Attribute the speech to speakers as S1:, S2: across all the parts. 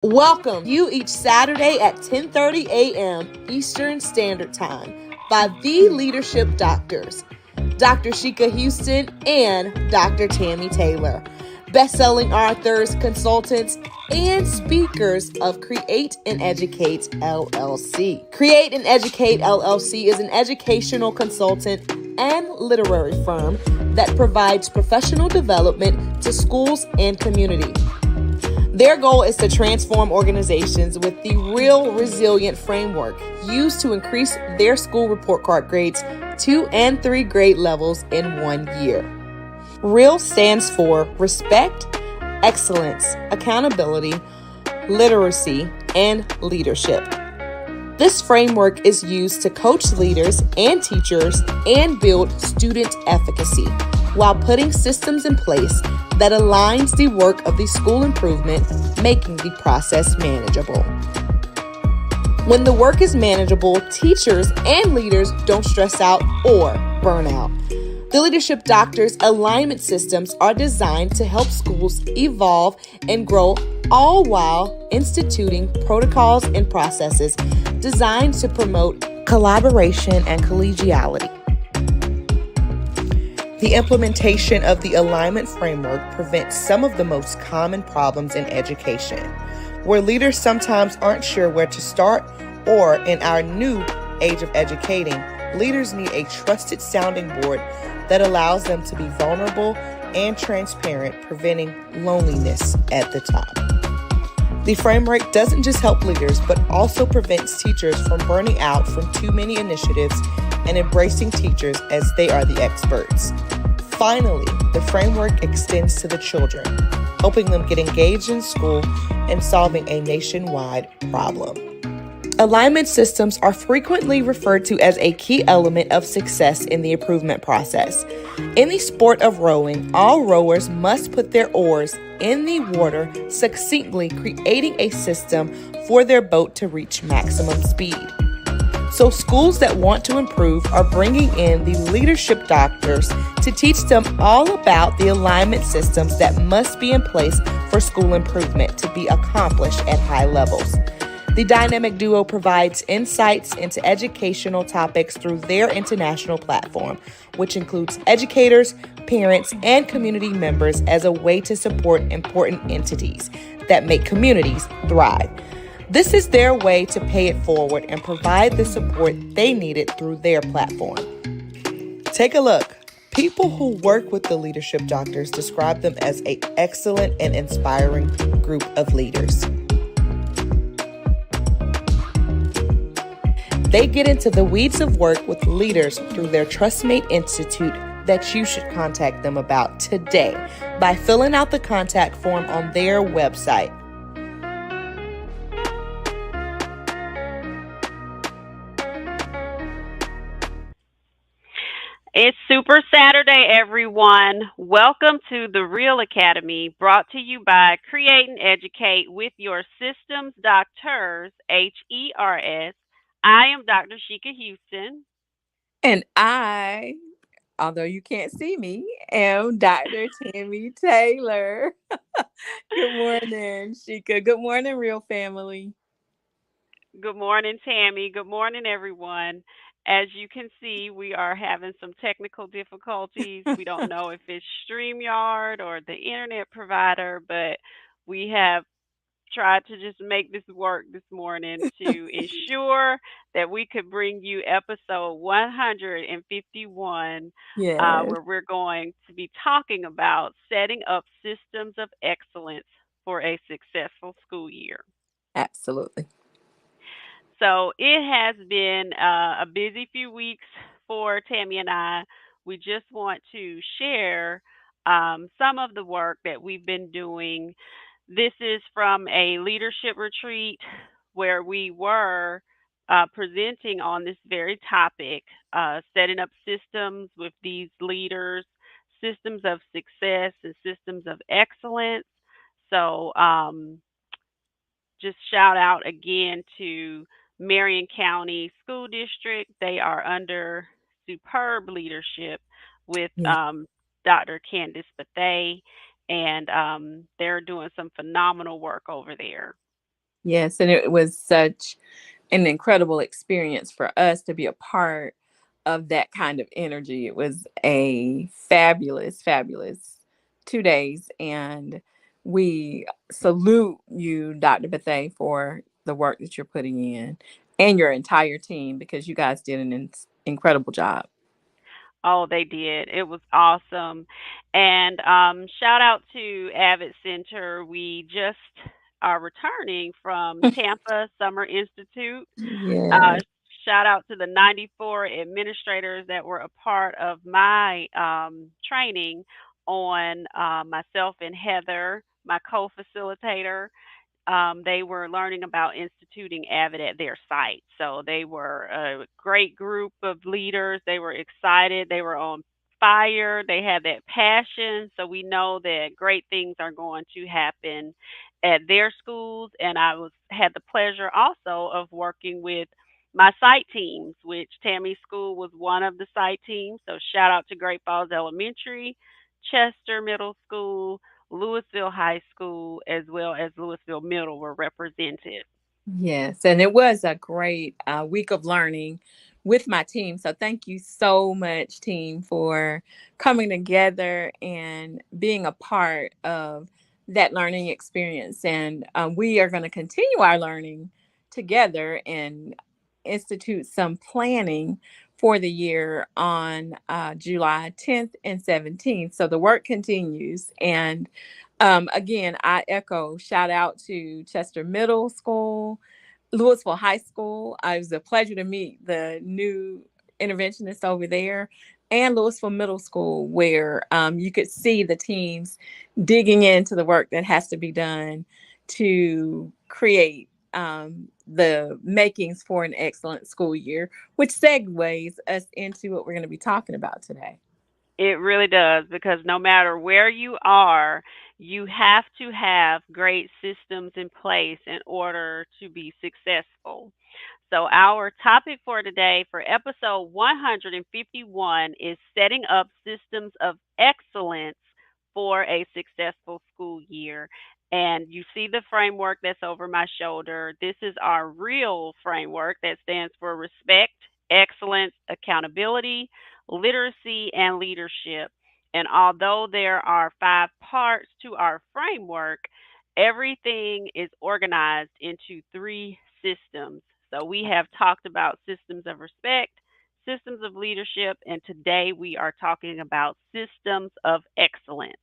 S1: Welcome you each Saturday at 10:30 a.m. Eastern Standard Time by the Leadership Doctors, Dr. Sheka Houston and Dr. Tammy Taylor, best-selling authors, consultants, and speakers of Create and Educate LLC. Create and Educate LLC is an educational consultant and literary firm that provides professional development to schools and community. Their goal is to transform organizations with the REALL Resilience Framework used to increase their school report card grades 2 and 3 grade levels in 1 year. REAL stands for Respect, Excellence, Accountability, Literacy, and Leadership. This framework is used to coach leaders and teachers and build student efficacy while putting systems in place that aligns the work of the school improvement, making the process manageable. When the work is manageable, teachers and leaders don't stress out or burn out. The Leadership Doctors alignment systems are designed to help schools evolve and grow, all while instituting protocols and processes designed to promote collaboration and collegiality. The implementation of the alignment framework prevents some of the most common problems in education, where leaders sometimes aren't sure where to start, or in our new age of educating, leaders need a trusted sounding board that allows them to be vulnerable and transparent, preventing loneliness at the top. The framework doesn't just help leaders, but also prevents teachers from burning out from too many initiatives and embracing teachers as they are the experts. Finally, the framework extends to the children, helping them get engaged in school and solving a nationwide problem. Alignment systems are frequently referred to as a key element of success in the improvement process. In the sport of rowing, all rowers must put their oars in the water succinctly, creating a system for their boat to reach maximum speed. So schools that want to improve are bringing in the Leadership Doctors to teach them all about the alignment systems that must be in place for school improvement to be accomplished at high levels. The dynamic duo provides insights into educational topics through their international platform, which includes educators, parents, and community members as a way to support important entities that make communities thrive. This is their way to pay it forward and provide the support they needed through their platform. Take a look. People who work with the Leadership Doctors describe them as an excellent and inspiring group of leaders. They get into the weeds of work with leaders through their TrustMate Institute that you should contact them about today by filling out the contact form on their website.
S2: It's Super Saturday, everyone. Welcome to the REALL Academy, brought to you by Create and Educate with your Systems DoctHers, HERS. I am Dr. Sheka Houston.
S3: And I, although you can't see me, am Dr. Tammy Taylor. Good morning, Sheka. Good morning, real family.
S2: Good morning, Tammy. Good morning, everyone. As you can see, we are having some technical difficulties. We don't know if it's StreamYard or the internet provider, but we have tried to just make this work this morning to ensure that we could bring you episode 151,
S3: Yes,
S2: where we're going to be talking about setting up systems of excellence for a successful school year.
S3: absolutely.
S2: So it has been a busy few weeks for Tammy and I. We just want to share some of the work that we've been doing. This is from a leadership retreat where we were presenting on this very topic, setting up systems with these leaders, systems of success and systems of excellence. So, just shout out again to Marion County School District. They are under superb leadership with
S3: Yeah.
S2: Dr. Candice Bethay, and they're doing some phenomenal work over there.
S3: Yes, and it was such an incredible experience for us to be a part of that kind of energy. It was a fabulous, fabulous 2 days. And we salute you, Dr. Bethay, for the work that you're putting in and your entire team because you guys did an incredible job.
S2: Oh, they did. It was awesome. And shout out to Avid Center. We just are returning from Tampa Summer Institute. Uh,
S3: Yes.
S2: Shout out to the 94 administrators that were a part of my training on myself and Heather, my co facilitator. They were learning about instituting Avid at their site. So they were a great group of leaders. They were excited. They were on fire. They had that passion. So we know that great things are going to happen at their schools. And I was had the pleasure also of working with my site teams, which Tammy School was one of the site teams. So shout out to Great Falls Elementary, Chester Middle School, Louisville High School, as well as Louisville Middle were represented.
S3: Yes, and it was a great week of learning with my team. So thank you so much, team, for coming together and being a part of that learning experience. And we are going to continue our learning together and institute some planning for the year on July 10th and 17th. So the work continues. And again, I echo shout out to Chester Middle School, Louisville High School. It was a pleasure to meet the new interventionist over there, and Louisville Middle School, where you could see the teams digging into the work that has to be done to create the makings for an excellent school year, which segues us into what we're going to be talking about today.
S2: It really does because no matter where you are, you have to have great systems in place in order to be successful. So, our topic for today for episode 151 is setting up systems of excellence for a successful school year. And you see the framework that's over my shoulder. This is our REAL framework that stands for respect, excellence, accountability, literacy, and leadership. And although there are 5 parts to our framework, everything is organized into 3 systems. So we have talked about systems of respect, systems of leadership, and today we are talking about systems of excellence.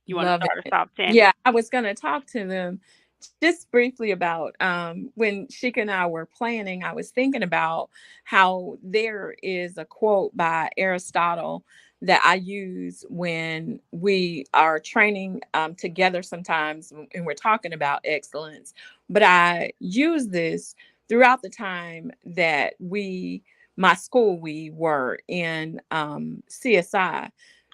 S2: You want to
S3: Love
S2: start us
S3: it.
S2: off, Tammy?
S3: Yeah, I was going to talk to them just briefly about when Sheikah and I were planning. I was thinking about how there is a quote by Aristotle that I use when we are training together sometimes and we're talking about excellence. But I use this throughout the time that my school, we were in CSI.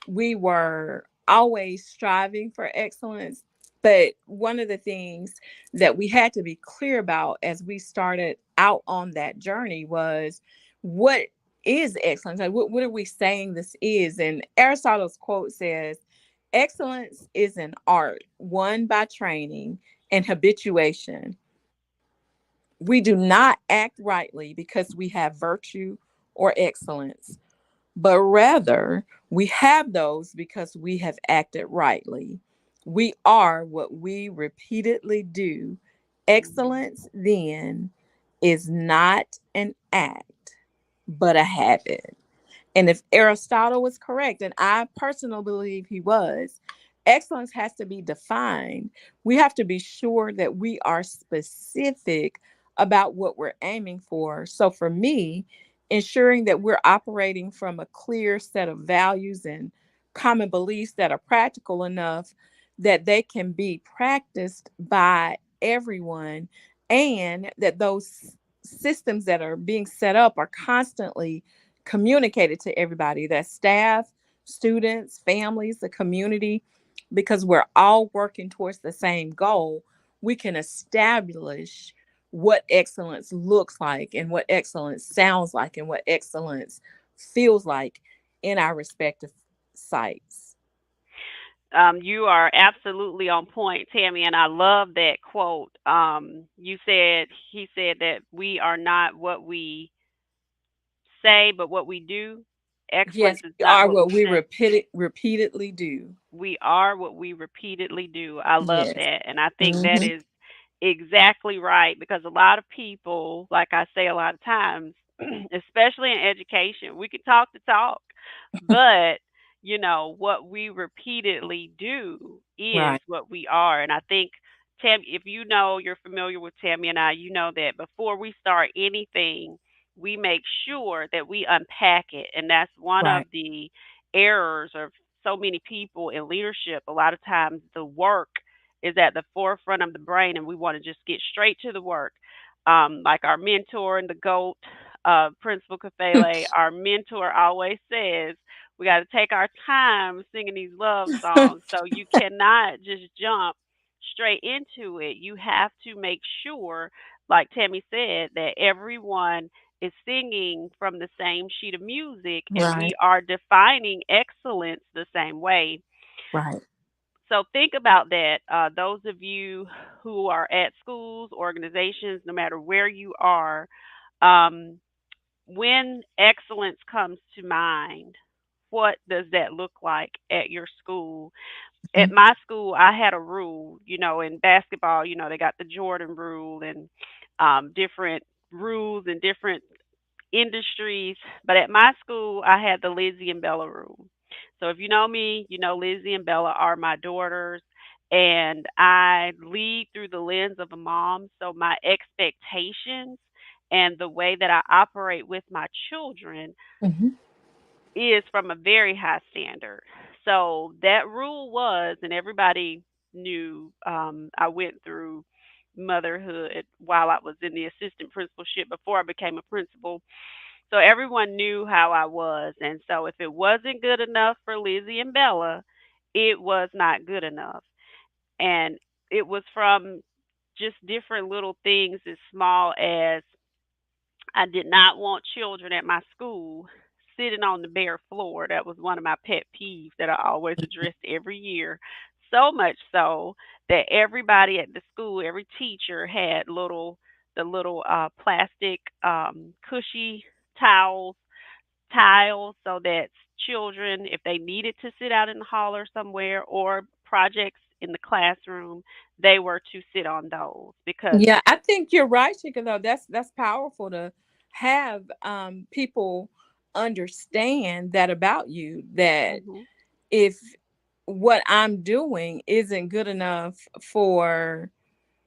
S3: We were always striving for excellence. But one of the things that we had to be clear about as we started out on that journey was what is excellence? Like, what are we saying this is? And Aristotle's quote says, excellence is an art won by training and habituation. We do not act rightly because we have virtue or excellence, but rather we have those because we have acted rightly. We are what we repeatedly do. Excellence, then, is not an act, but a habit. And if Aristotle was correct, and I personally believe he was, excellence has to be defined. We have to be sure that we are specific about what we're aiming for. So for me, ensuring that we're operating from a clear set of values and common beliefs that are practical enough that they can be practiced by everyone, and that those systems that are being set up are constantly communicated to everybody, that staff, students, families, the community, because we're all working towards the same goal. We can establish what excellence looks like and what excellence sounds like and what excellence feels like in our respective sites.
S2: You are absolutely on point, Tammy, and I love that quote. He said that we are not what we say, but what we do. Excellence
S3: Yes,
S2: is
S3: we
S2: not
S3: are
S2: what
S3: what
S2: we
S3: we
S2: say.
S3: repeatedly do.
S2: We are what we repeatedly do. I love
S3: Yes.
S2: that. And I think that
S3: Hmm.
S2: is exactly right because a lot of people, like I say a lot of times, especially in education, we can talk the talk, but what we repeatedly do is
S3: Right.
S2: what we are. And I think Tam, if you're familiar with Tammy and I, you know that before we start anything, we make sure that we unpack it. And that's one of
S3: Right.
S2: the errors of so many people in leadership. A lot of times the work is at the forefront of the brain and we want to just get straight to the work. Like our mentor and the GOAT, Principal Kafele, our mentor always says, we got to take our time singing these love songs. So you cannot just jump straight into it. You have to make sure, like Tammy said, that everyone is singing from the same sheet of music and
S3: Right.
S2: we are defining excellence the same way.
S3: Right.
S2: So think about that. Those of you who are at schools, organizations, no matter where you are, um, when excellence comes to mind, what does that look like at your school? At
S3: Mhm.
S2: my school, I had a rule, in basketball, they got the Jordan rule and different rules and different industries. But at my school, I had the Lizzie and Bella rule. So if you know me, you know Lizzie and Bella are my daughters. And I lead through the lens of a mom. So my expectations and the way that I operate with my children
S3: Mhm.
S2: is from a very high standard. So that rule was, and everybody knew, I went through motherhood while I was in the assistant principalship before I became a principal. So everyone knew how I was. And so if it wasn't good enough for Lizzie and Bella, it was not good enough. And it was from just different little things as small as I did not want children at my school sitting on the bare floor. That was one of my pet peeves that I always addressed every year. So much so that everybody at the school, every teacher had the little plastic cushy towels tiles so that children, if they needed to sit out in the hall or somewhere or projects in the classroom, they were to sit on those because
S3: Yeah, I think you're right, Chica, though. That's powerful to have people understand that about you, that
S2: mhm
S3: if what I'm doing isn't good enough for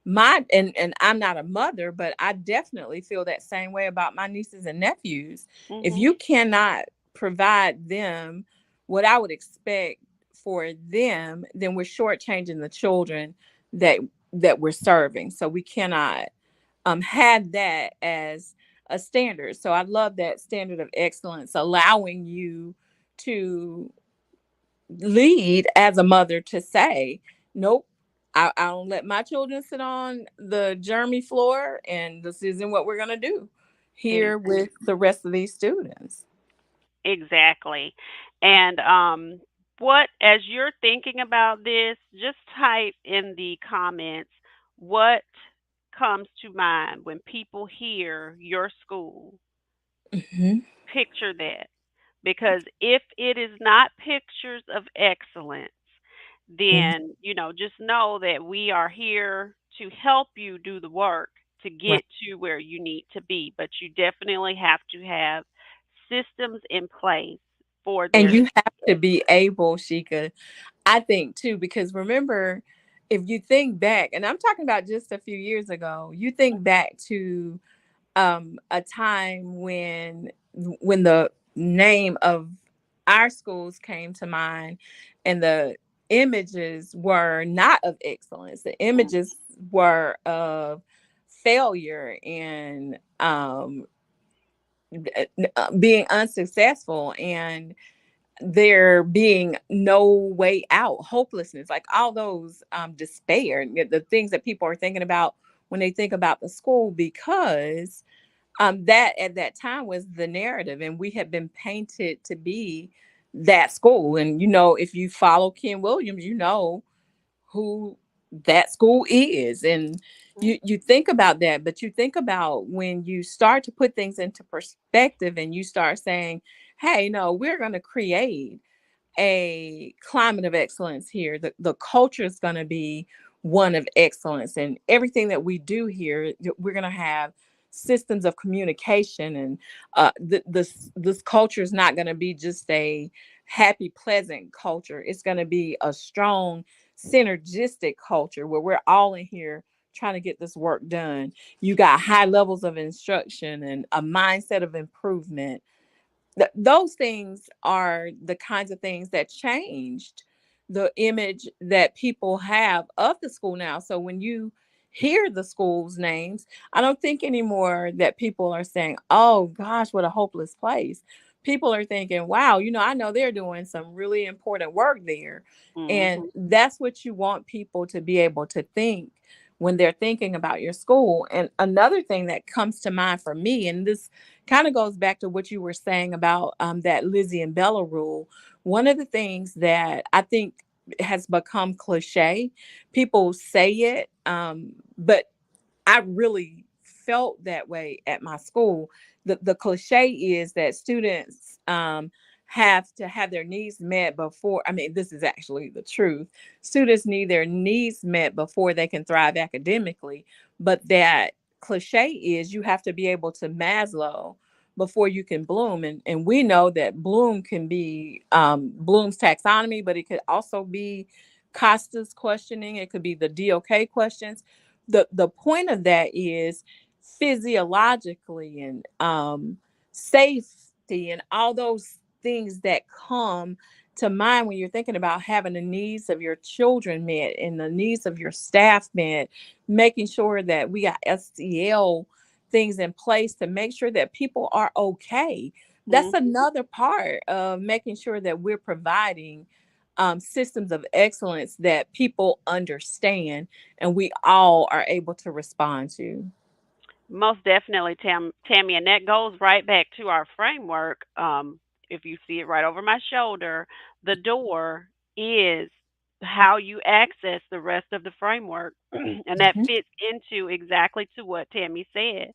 S3: my, and I'm not a mother, but I definitely feel that same way about my nieces and nephews. If
S2: mhm
S3: you cannot provide them what I would expect for them, then we're shortchanging the children that we're serving. So we cannot have that as a standard. So I love that standard of excellence, allowing you to lead as a mother to say, nope, I don't let my children sit on the germy floor, and this isn't what we're going to do here with the rest of these students.
S2: Exactly. And what, as you're thinking about this, just type in the comments what comes to mind when people hear your school.
S3: Hmm.
S2: Picture that. Because if it is not pictures of excellence, then, just know that we are here to help you do the work to
S3: Right.
S2: get to where you need to be. But you definitely have to have systems in place for
S3: And
S2: their
S3: you have to
S2: success.
S3: be able, Shika, I think too, because remember, if you think back, and I'm talking about just a few years ago, you think back to a time when the name of our schools came to mind, and the images were not of excellence. The
S2: Mm,
S3: images were of failure and being unsuccessful, and there being no way out, hopelessness, like all those despair, the things that people are thinking about when they think about the school, because that at that time was the narrative, and we had been painted to be that school. And if you follow Ken Williams, who that school is. And you think about that, but you think about when you start to put things into perspective and you start saying, hey, no, we're going to create a climate of excellence here. The culture is going to be one of excellence, and everything that we do here, we're going to have systems of communication. And this culture is not going to be just a happy, pleasant culture. It's going to be a strong, synergistic culture where we're all in here trying to get this work done. You got high levels of instruction and a mindset of improvement. Those things are the kinds of things that changed the image that people have of the school now. So when you hear the school's names, I don't think anymore that people are saying, oh gosh, what a hopeless place. People are thinking, wow, I know they're doing some really important work there. And
S2: Mhm.
S3: that's what you want people to be able to think when they're thinking about your school. And another thing that comes to mind for me, and this kind of goes back to what you were saying about that Lizzie and Bella rule. One of the things that I think has become cliche, people say it, but I really felt that way at my school. The cliche is that students have to have their needs met before. I mean, this is actually the truth. Students need their needs met before they can thrive academically. But that cliche is you have to be able to Maslow before you can bloom. And we know that bloom can be Bloom's taxonomy, but it could also be Costa's questioning. It could be the DOK questions. The point of that is physiologically and safety and all those things that come to mind when you're thinking about having the needs of your children met and the needs of your staff met, making sure that we got SEL things in place to make sure that people are okay. That's
S2: Mhm.
S3: another part of making sure that we're providing systems of excellence that people understand and we all are able to respond to.
S2: Most definitely, Tammy, and that goes right back to our framework. If you see it right over my shoulder, the door is how you access the rest of the framework, and that
S3: Mhm,
S2: fits into exactly to what Tammy said.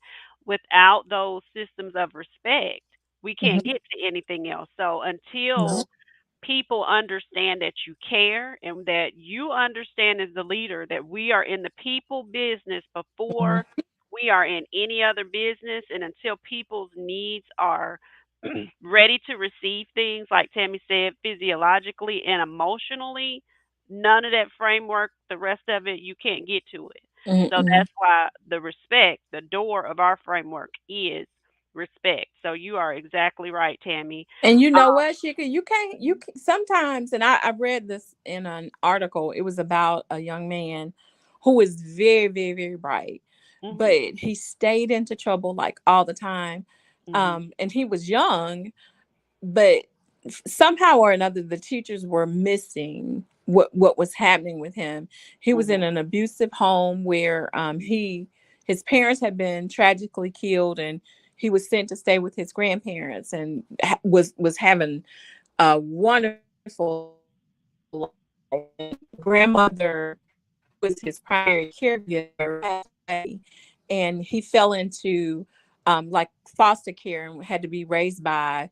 S2: Without those systems of respect, we can't
S3: mhm,
S2: get to anything else. So
S3: mhm,
S2: until people understand that you care and that you understand as the leader that we are in the people business before
S3: mhm,
S2: we are in any other business, and until people's needs are ready to receive things, like Tammy said, physiologically and emotionally, none of that framework, the rest of it, you can't get to it.
S3: mhm,
S2: So
S3: mhm.
S2: that's why the respect, the door of our framework is respect. So you are exactly right, Tammy.
S3: And you know
S2: Um,
S3: what, Shika, sometimes, and I read this in an article. It was about a young man who was very, very, very bright, but
S2: mhm,
S3: he stayed into trouble like all the time.
S2: mhm,
S3: And he was young, but somehow or another the teachers were missing what was happening with him. He was in
S2: mhm,
S3: an abusive home where he his parents had been tragically killed, and he was sent to stay with his grandparents and was having a wonderful life. And grandmother, who was his primary caregiver, passed away, and he fell into like foster care and had to be raised by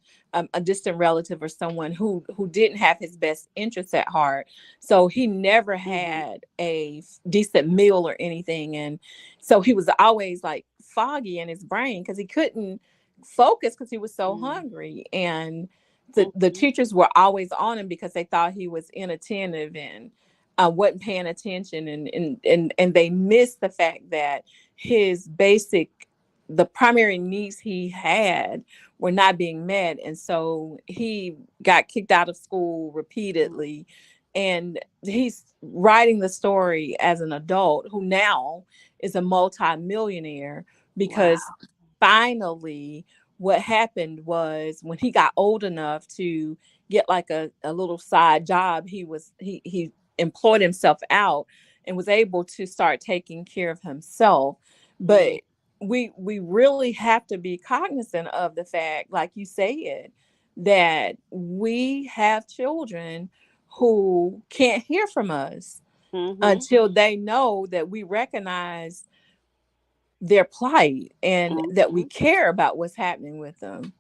S3: a distant relative or someone who didn't have his best interests at heart. So he never
S2: mhm,
S3: had a decent meal or anything, and so he was always like foggy in his brain because he couldn't focus because he was so
S2: mhm,
S3: hungry. And the
S2: mhm,
S3: teachers were always on him because they thought he was inattentive and wasn't paying attention, and they missed the fact that his the primary needs he had were not being met, and so he got kicked out of school repeatedly. And he's writing the story as an adult who now is a multi-millionaire
S2: wow.
S3: because finally what happened was when he got old enough to get like a little side job, he employed himself out and was able to start taking care of himself. But
S2: Mm,
S3: we really have to be cognizant of the fact, like you said, that we have children who can't hear from us
S2: Mhm.
S3: until they know that we recognize their plight and that we
S2: Mhm.
S3: care about what's happening with them.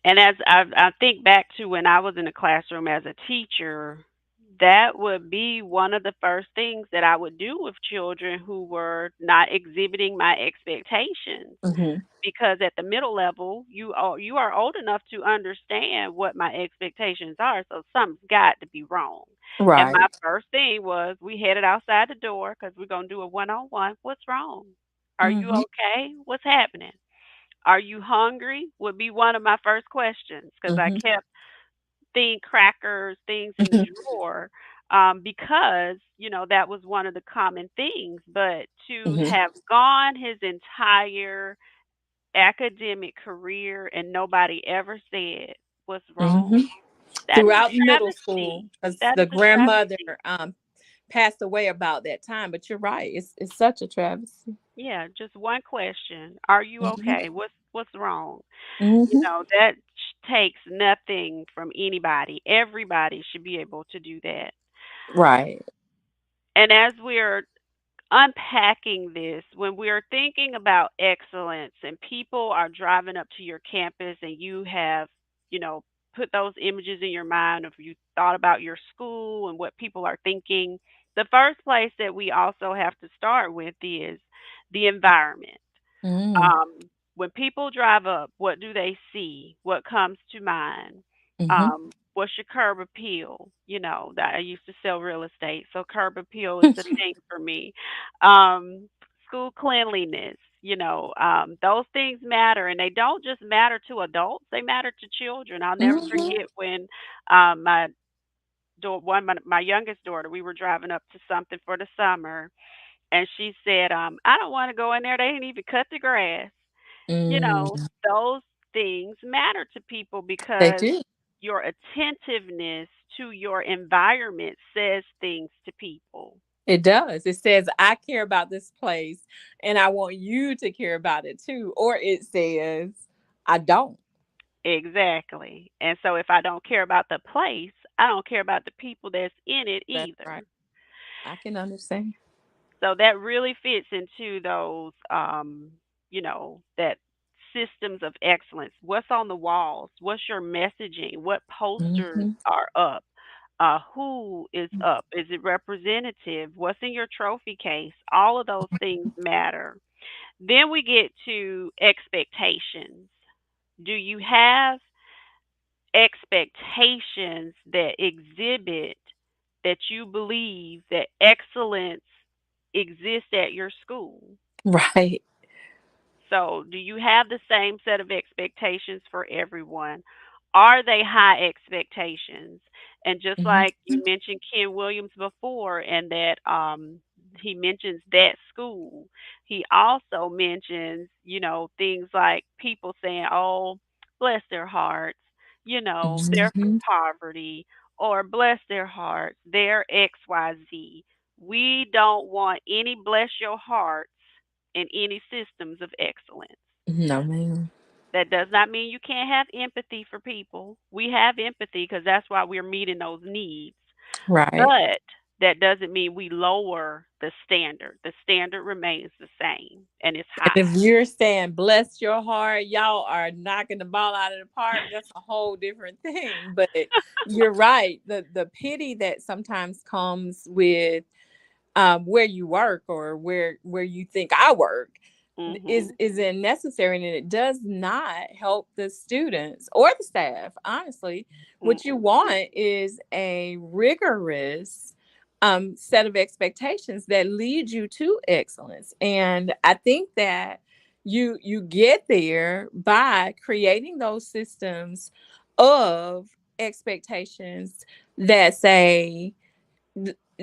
S2: And as I think back to when I was in the classroom as a teacher, that would be one of the first things that I would do with children who were not exhibiting my expectations.
S3: Hmm.
S2: Because at the middle level, you are old enough to understand what my expectations are, so something's got to be wrong. And my
S3: Right.
S2: first thing was we headed outside the door because we're gonna do a one-on-one. What's wrong? Are you
S3: Hmm.
S2: okay? What's happening? Are you hungry? Would be one of my first questions because I
S3: Hmm.
S2: kept crackers, things in the
S3: Hmm.
S2: drawer, because that was one of the common things. But to
S3: Hmm.
S2: have gone his entire academic career and nobody ever said what's wrong,
S3: Hmm.
S2: that is a
S3: Throughout middle school,
S2: travesty.
S3: because
S2: That
S3: the
S2: is a
S3: grandmother
S2: travesty.
S3: passed away about that time. But you're right; it's such a travesty.
S2: Yeah, just one question. Are you
S3: Hmm.
S2: okay? What's wrong?
S3: Hmm.
S2: That takes nothing from anybody. Everybody should be able to do that.
S3: Right.
S2: And as we're unpacking this, when we're thinking about excellence and people are driving up to your campus and you have, you know, put those images in your mind of you thought about your school and what people are thinking, the first place that we also have to start with is the environment.
S3: Mm-hmm.
S2: When people drive up, what do they see? What comes to mind?
S3: Hmm.
S2: What's your curb appeal? That I used to sell real estate, so curb appeal is the thing for me. Um, School cleanliness, those things matter, and they don't just matter to adults; they matter to children. I'll never forget when my my youngest daughter, we were driving up to something for the summer, and she said, "I don't want to go in there. They didn't even cut the grass."
S3: Mm.
S2: Those things matter to people
S3: They
S2: because
S3: do.
S2: your attentiveness to your environment says things to people.
S3: It does. It says, I care about this place and I want you to care about it too. Or it says, I don't.
S2: Exactly. And so if I don't care about the place, I don't care about the people that's in it
S3: That's right.
S2: either.
S3: I can understand.
S2: So that really fits into those, that systems of excellence. What's on the walls? What's your messaging? What posters
S3: Hmm.
S2: are up? Who is up? Is it representative? What's in your trophy case? All of those things matter. Then we get to expectations. Do you have expectations that exhibit that you believe that excellence exists at your school?
S3: Right.
S2: So, do you have the same set of expectations for everyone? Are they high expectations? And just
S3: Hmm.
S2: like you mentioned Ken Williams before, and that he mentions that school, he also mentions, things like people saying, oh, bless their hearts, they're from
S3: Hmm.
S2: poverty, or bless their hearts, they're XYZ. We don't want any bless your hearts in any systems of excellence.
S3: No, ma'am.
S2: That does not mean you can't have empathy for people. We have empathy because that's why we're meeting those needs.
S3: Right.
S2: But that doesn't mean we lower the standard. The standard remains the same and it's
S3: And if
S2: high.
S3: you're saying bless your heart, y'all are knocking the ball out of the park, that's a whole different thing. But you're right. The pity that sometimes comes with where you work or where you think I work
S2: Mhm.
S3: is unnecessary, and it does not help the students or the staff. Honestly, what you
S2: Mm-mm.
S3: want is a rigorous set of expectations that lead you to excellence, and I think that you get there by creating those systems of expectations that say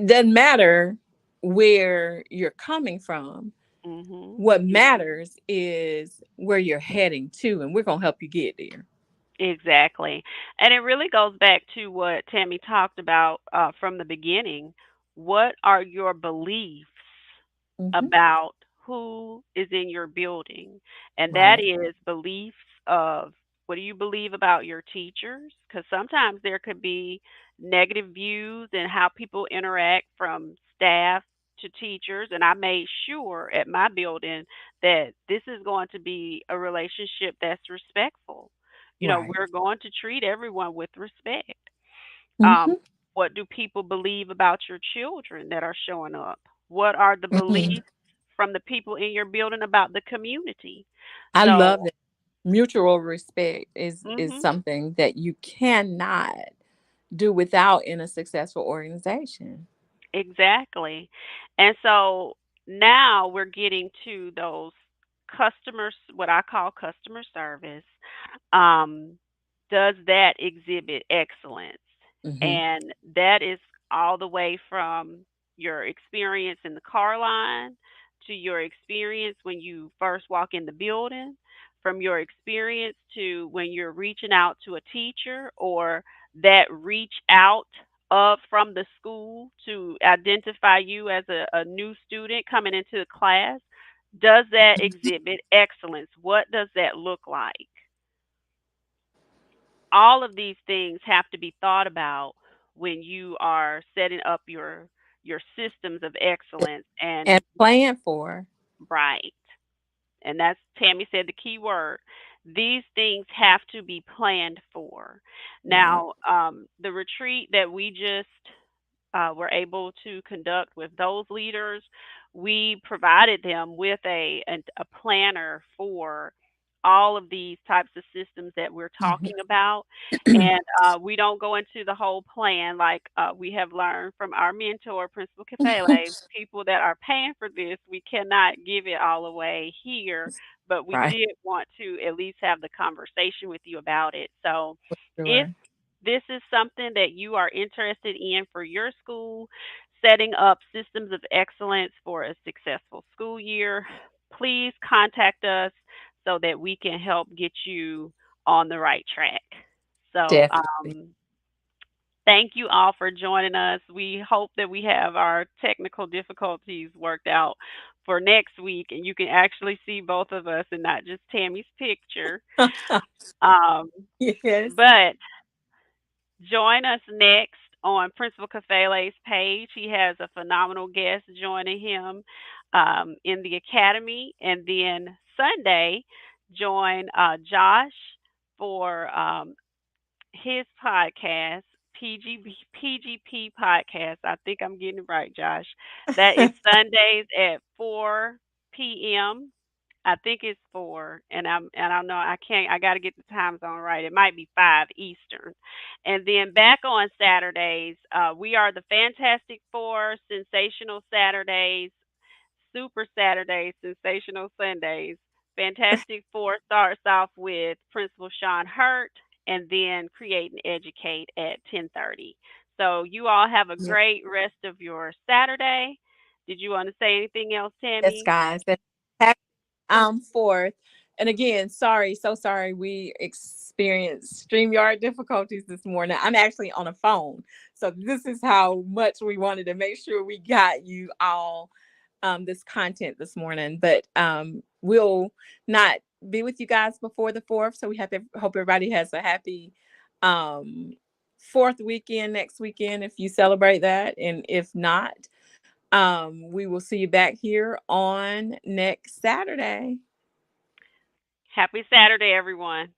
S3: doesn't matter where you're coming from.
S2: Mhm.
S3: What matters is where you're heading to, and we're going to help you get there.
S2: Exactly. And it really goes back to what Tammy talked about from the beginning. What are your beliefs
S3: Hmm.
S2: about who is in your building? And that
S3: Right.
S2: is beliefs of What do you believe about your teachers? Because sometimes there could be negative views and how people interact from staff to teachers. And I made sure at my building that this is going to be a relationship that's respectful. You know,
S3: Right.
S2: we're going to treat everyone with respect. Um,
S3: Hmm.
S2: what do people believe about your children that are showing up? What are the
S3: Hmm.
S2: beliefs from the people in your building about the community?
S3: I love
S2: So,
S3: that. Mutual respect is
S2: mhm.
S3: something that you cannot do without in a successful organization.
S2: Exactly. And so now we're getting to those customers, what I call customer service. Um, does that exhibit excellence?
S3: Hmm.
S2: And that is all the way from your experience in the car line to your experience when you first walk in the building, from your experience to when you're reaching out to a teacher or that reach out of from the school to identify you as a new student coming into the class. Does that exhibit excellence? What does that look like? All of these things have to be thought about when you are setting up your systems of excellence and
S3: And plan for.
S2: right. And that's Tammy said the key word. These things have to be planned for.
S3: Yeah.
S2: Now, the retreat that we just were able to conduct with those leaders, we provided them with a planner for all of these types of systems that we're talking about. And we don't go into the whole plan like we have learned from our mentor, Principal Kafele. People that are paying for this, we cannot give it all away here, but we
S3: Right.
S2: did want to at least have the conversation with you about it. So if
S3: Sure.
S2: this is something that you are interested in for your school, setting up systems of excellence for a successful school year, please contact us so that we can help get you on the right track. So,
S3: Definitely.
S2: thank you all for joining us. We hope that we have our technical difficulties worked out for next week and you can actually see both of us and not just Tammy's picture. Um,
S3: Yes.
S2: but join us next on Principal Kafele's page. He has a phenomenal guest joining him in the academy. And then Sunday, join Josh for his podcast, PGP Podcast. I think I'm getting it right, Josh. That is Sundays at 4 p.m. I think it's 4, and I don't know. I can't. I got to get the time zone right. It might be 5 Eastern, and then back on Saturdays, we are the Fantastic Four, Sensational Saturdays, Super Saturdays, Sensational Sundays. Fantastic Four starts off with Principal Sean Hurt, and then Create and Educate at 10:30. So you all have a
S3: Yeah.
S2: great rest of your Saturday. Did you want to say anything else,
S3: Yes,
S2: Tammy?
S3: guys. And happy 4th. And again, sorry, so sorry we experienced StreamYard difficulties this morning. I'm actually on a phone. So this is how much we wanted to make sure we got you all this content this morning. But we'll not be with you guys before the 4th. So we have to hope everybody has a happy um 4th weekend next weekend if you celebrate that. And if not, we will see you back here on next Saturday.
S2: Happy Saturday, everyone.